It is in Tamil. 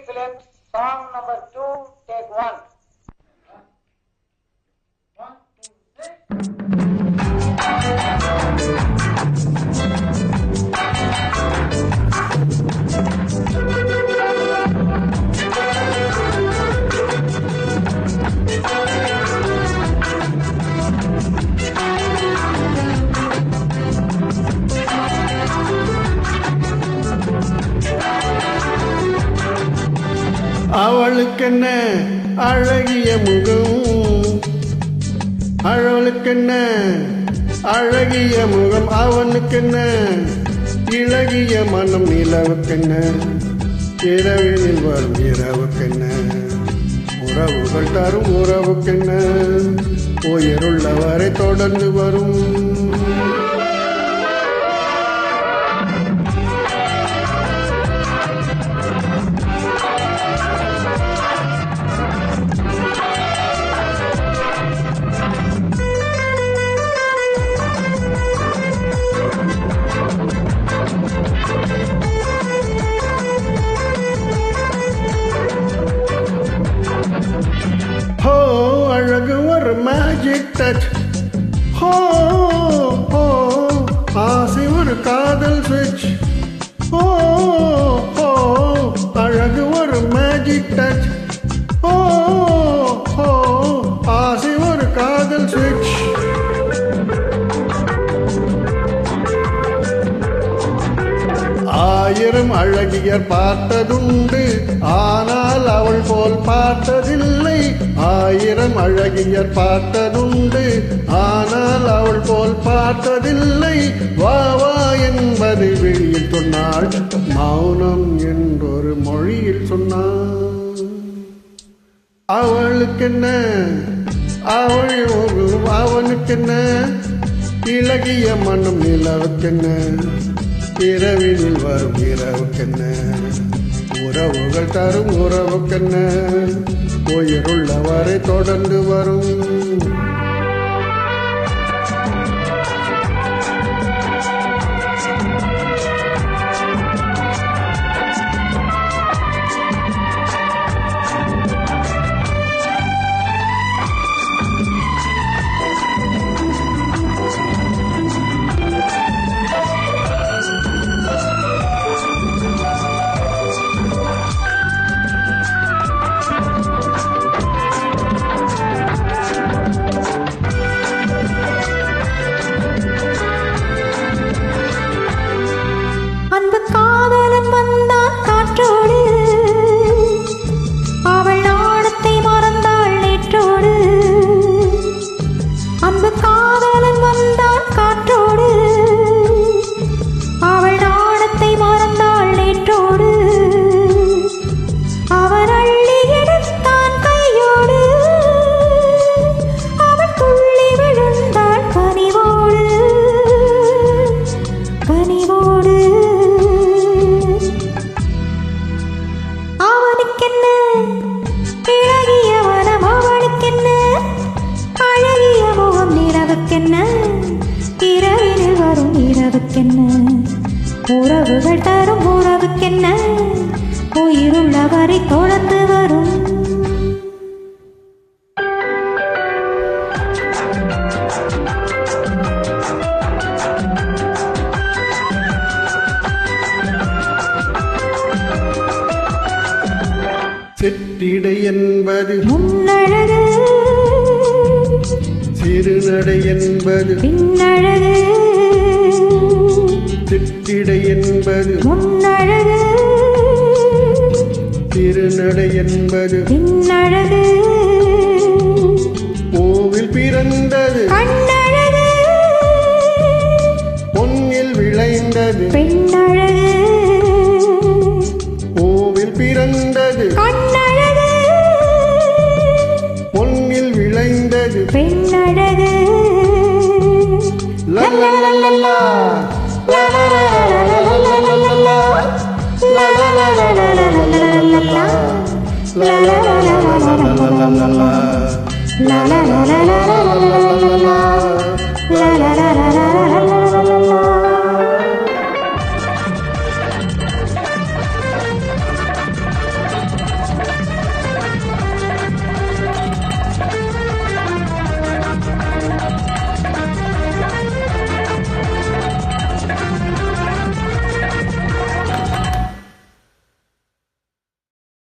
film, song number 2, take 1. 1, அவளுக்கென்ன அழகிய முகம், அவளுக்கென்ன அழகிய முகம், அவனுக்கென்ன இளகிய மனம், நிலவுக்கென்ன இரவினில் வரும் இரவுக்கென்ன, உறவுகள் தரும் உறவுக்கென்ன, உயிருள்ளவரை தொடர்ந்து வரும். அழகு ஒரு மேஜிக் டச், ஆசை ஒரு காதல் ஸ்விட்ச், அழகு ஒரு மேஜிக் டச், ஆசை ஒரு காதல் ஸ்விட்ச். ஆயிரம் அழகியர் பார்த்ததுண்டு, ஆனால் அவள் போல் பார்த்ததில்லை. ஆயிரம் அழகியர் பார்த்ததுண்டு, ஆனால் அவள் போல் பார்த்ததில்லை. வா வா என்பது வெளியில் சொன்னாள், மௌனம் என்றொரு மொழியில் சொன்னாள். அவளுக்கென்ன அவள் அவனுக்கென்ன இளகிய மனம், நிலவுக்கென்ன இரவினில் வரும் இரவுக்கென்ன, உறவுகள் தரும் உறவுக்கென்ன, உயிருள்ளவரை தொடர்ந்து வரும். இரவினில் வரும் இரவுக்கென்ன, உறவுகள் தரும் உறவுக்கென்ன, உயிருள்ளவரை தொடர்ந்து வரும். சிற்றிடை என்பது முன்னழகு, சிறுநடை என்பது பின்னழகு. சிற்றிடை என்பது முன்னழகு, சிறுநடை என்பது பின்னழகு. பூவில் பிறந்தது கண்ணழகு, பொன்னில் விளைந்தது பெண்ணழகு. பூவில் பிறந்தது கண்ணழகு, பொன்னில் விளைந்தது பெண்ணழகு. லலலலலா la la la la la la la la la la la la la la la la la la.